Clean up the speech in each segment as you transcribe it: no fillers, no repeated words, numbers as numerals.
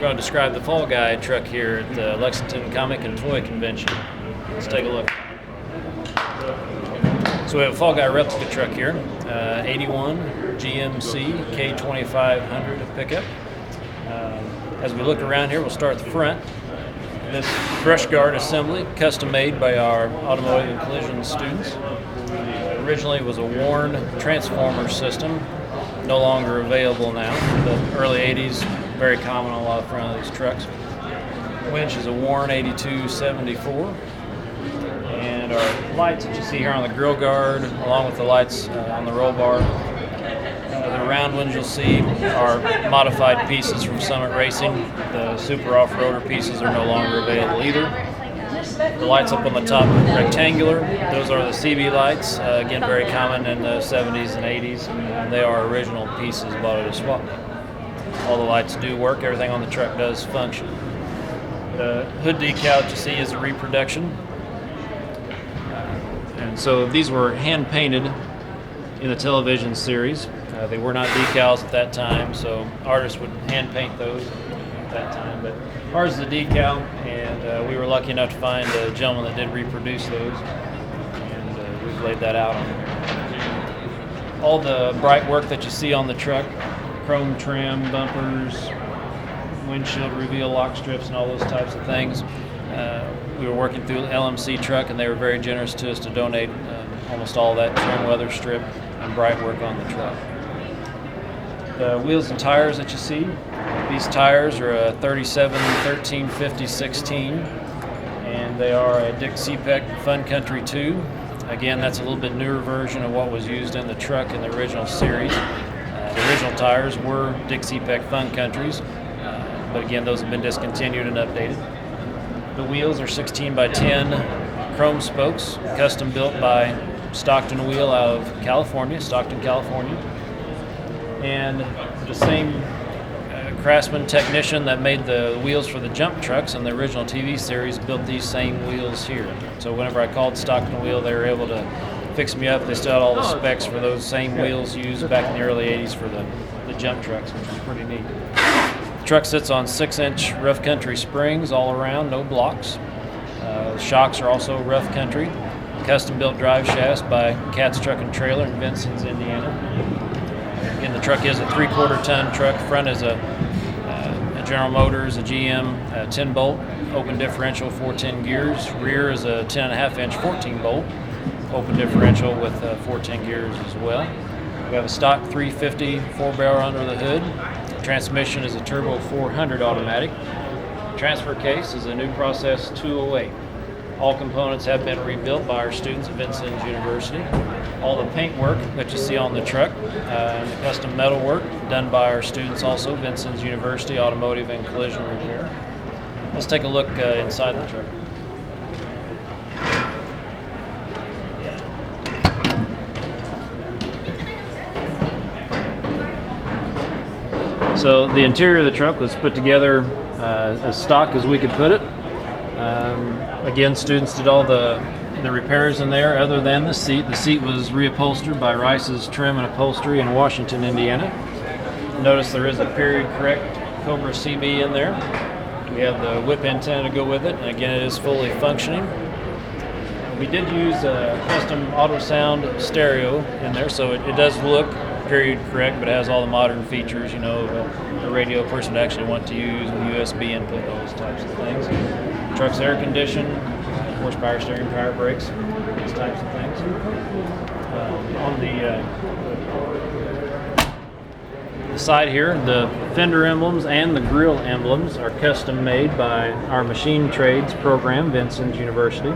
going to describe the Fall Guy truck here at the Lexington Comic and Toy Convention. Let's take a look. So we have a Fall Guy replica truck here, 81 GMC K2500 pickup. As we look around here, we'll start at the front. This brush guard assembly, custom made by our automotive and collision students. Originally it was a worn transformer system, no longer available now, but early 80s, very common on a lot of front of these trucks. Winch is a worn 8274. And our lights that you see here on the grill guard, along with the lights on the roll bar. The round ones you'll see are modified pieces from Summit Racing. The super off-roader pieces are no longer available either. The lights up on the top are rectangular. Those are the CB lights, again very common in the 70s and 80s. And they are original pieces bought at a swap meet. All the lights do work, everything on the truck does function. The hood decal that you see is a reproduction. And so these were hand painted in the television series. They were not decals at that time, so artists would hand paint those at that time. But ours is a decal, and we were lucky enough to find a gentleman that did reproduce those, and we've laid that out on there. All the bright work that you see on the truck, chrome trim, bumpers, windshield reveal lock strips, and all those types of things. We were working through the LMC truck, and they were very generous to us to donate almost all that trim weather strip and bright work on the truck. The wheels and tires that you see, these tires are a 37 13 50 16, and they are a Dick CPEC Fun Country 2. Again, that's a little bit newer version of what was used in the truck in the original series. The original tires were Dick CPEC Fun Countries, but again, those have been discontinued and updated. The wheels are 16 by 10 chrome spokes, custom built by Stockton Wheel out of California, Stockton, California. And the same craftsman technician that made the wheels for the jump trucks in the original TV series built these same wheels here. So whenever I called Stockton Wheel, they were able to fix me up. They still had all the specs for those same wheels used back in the early 80s for the jump trucks, which is pretty neat. The truck sits on 6-inch rough country springs all around, no blocks. The shocks are also rough country. Custom built drive shafts by Cat's Truck and Trailer in Vincennes, Indiana. Again, the truck is a 3/4 ton truck. Front is a General Motors, a GM 10-bolt open differential 410 gears. Rear is a 10.5-inch 14-bolt open differential with 410 gears as well. We have a stock 350 4-barrel under the hood. Transmission is a turbo 400 automatic. Transfer case is a new process 208. All components have been rebuilt by our students at Vincennes University. All the paint work that you see on the truck and the custom metal work done by our students also, Vincennes University, Automotive and Collision Repair. Let's take a look inside the truck. So the interior of the truck was put together as stock as we could put it. Again, students did all the repairs in there other than the seat. The seat was reupholstered by Rice's Trim and Upholstery in Washington, Indiana. Notice there is a period correct Cobra CB in there. We have the whip antenna to go with it, and again it is fully functioning. We did use a custom auto sound stereo in there, so it does look period correct, but it has all the modern features, you know, the radio a person would actually want to use, and USB input, those types of things. Truck's air conditioned, horsepower steering, power brakes, these types of things. On the side here, the fender emblems and the grille emblems are custom made by our machine trades program, Vincennes University.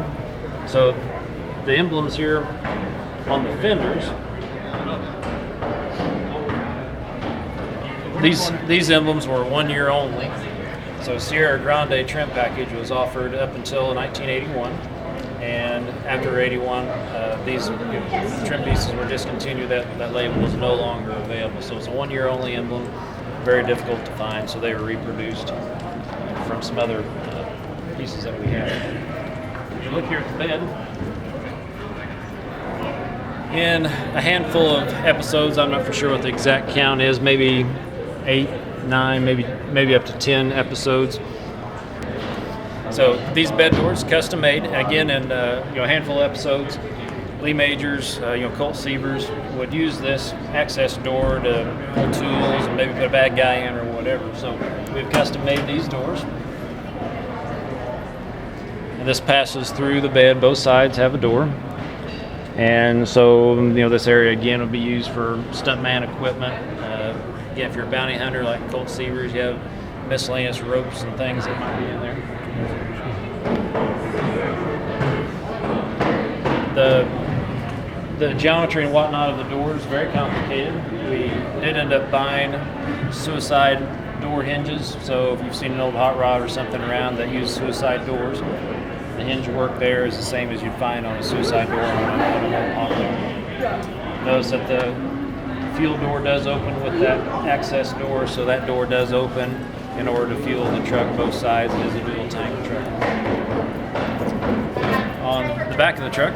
So the emblems here on the fenders, these emblems were 1 year only. So Sierra Grande trim package was offered up until 1981, and after 81, these trim pieces were discontinued. That label was no longer available. So it's a 1 year only emblem, very difficult to find. So they were reproduced from some other pieces that we have. If you look here at the bed, in a handful of episodes, I'm not for sure what the exact count is, maybe 8 9, maybe up to 10 episodes. So these bed doors, custom made, again in a handful of episodes. Lee Majors, Colt Sievers would use this access door to pull tools and maybe put a bad guy in or whatever. So we've custom made these doors. And this passes through the bed. Both sides have a door. And so, this area again would be used for stuntman equipment. Again, if you're a bounty hunter like Colt Sievers, you have miscellaneous ropes and things that might be in there. The geometry and whatnot of the door is very complicated. We did end up buying suicide door hinges. So if you've seen an old hot rod or something around that use suicide doors, the hinge work there is the same as you'd find on a suicide door on a hot rod. Notice that the fuel door does open with that access door, so that door does open in order to fuel the truck both sides. It is a dual tank truck. On the back of the truck,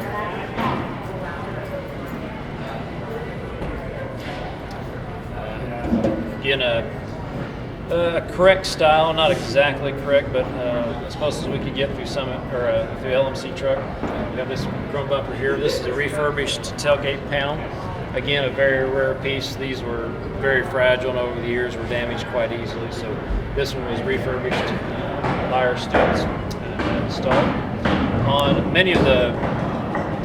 again, a correct style, not exactly correct, but as close as we could get through Summit or through LMC truck. We have this chrome bumper here. This is a refurbished tailgate panel. Again, a very rare piece. These were very fragile and over the years were damaged quite easily. So this one was refurbished by our students and installed. On many of the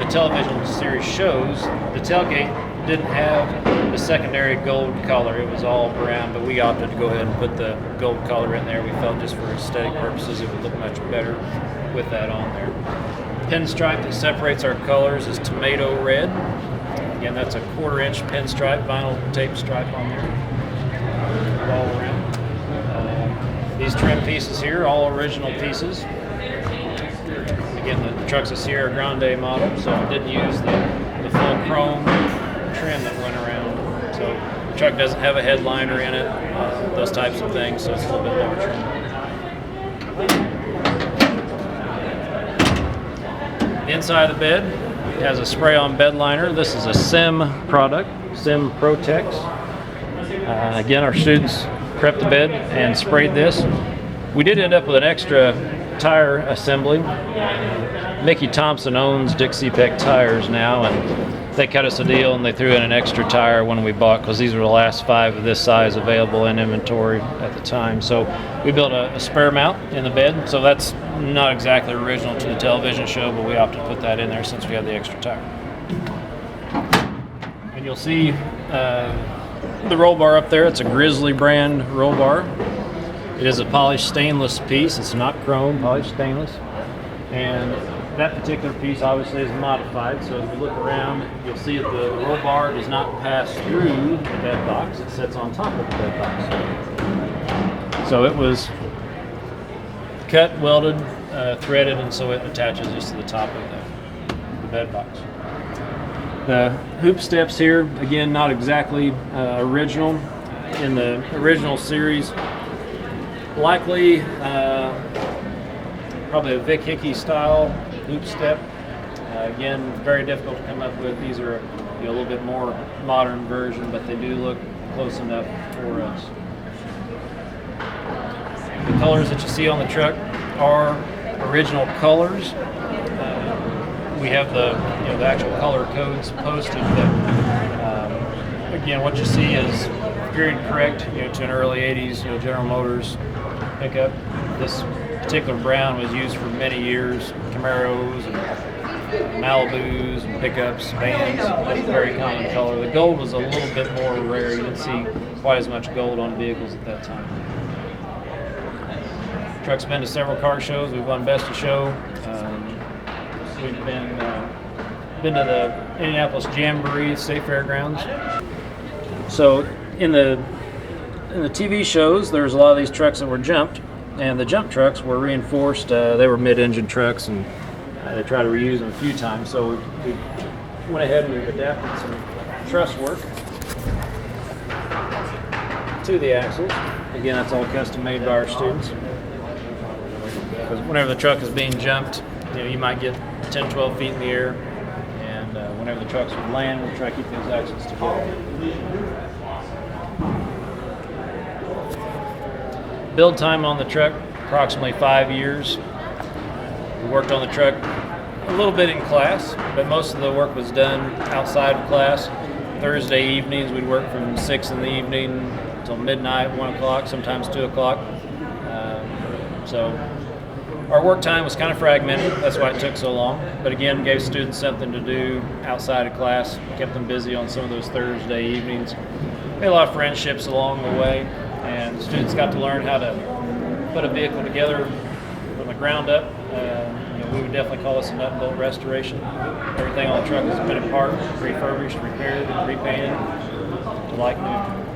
television series shows, the tailgate didn't have the secondary gold color. It was all brown, but we opted to go ahead and put the gold color in there. We felt just for aesthetic purposes it would look much better with that on there. Pinstripe that separates our colors is tomato red. Again, that's a 1/4 inch pinstripe, vinyl tape stripe on there, all around. These trim pieces here, all original pieces. Again, the truck's a Sierra Grande model, so it didn't use the full chrome trim that went around. So the truck doesn't have a headliner in it, those types of things, so it's a little bit lower trim. The inside of the bed has a spray-on bed liner. This is a Sim product, Sim Protex. Again, our students prepped the bed and sprayed this. We did end up with an extra tire assembly. Mickey Thompson owns Dixie Peck Tires now, and they cut us a deal and they threw in an extra tire when we bought, because these were the last 5 of this size available in inventory at the time. So we built a spare mount in the bed. So that's not exactly original to the television show, but we opted to put that in there since we had the extra tire. And you'll see the roll bar up there. It's a Grizzly brand roll bar. It is a polished stainless piece. It's not chrome, polished stainless. And that particular piece obviously is modified, so as we look around, you'll see that the roll bar does not pass through the bed box. It sits on top of the bed box. So it was cut, welded, threaded, and so it attaches just to the top of the bed box. The hoop steps here, again, not exactly original. In the original series, likely probably a Vic Hickey style hoop step. Again, very difficult to come up with. These are a little bit more modern version, but they do look close enough for us. The colors that you see on the truck are original colors. We have the actual color codes posted, but again, what you see is period correct to an early 80s General Motors pickup. This particular brown was used for many years, Camaros and Malibus and pickups, vans. That's a very common color. The gold was a little bit more rare. You didn't see quite as much gold on vehicles at that time. Truck's been to several car shows. We've won Best of Show. We've been to the Indianapolis Jamboree State Fairgrounds. So in the TV shows, there's a lot of these trucks that were jumped, and the jump trucks were reinforced. They were mid-engine trucks, and they tried to reuse them a few times. So we went ahead and we've adapted some truss work to the axles. Again, that's all custom made by our students. Because whenever the truck is being jumped, you might get 10, 12 feet in the air, and whenever the trucks would land, we'll try to keep those axles together. build time on the truck, approximately 5 years. We worked on the truck a little bit in class, but most of the work was done outside of class. Thursday evenings, we'd work from 6 in the evening till midnight, 1 o'clock, sometimes 2 o'clock. So our work time was kind of fragmented. That's why it took so long. But again, gave students something to do outside of class, kept them busy on some of those Thursday evenings. Made a lot of friendships along the way, and the students got to learn how to put a vehicle together from the ground up. We would definitely call this a nut and bolt restoration. Everything on the truck has been apart, refurbished, repaired, and repainted to like new.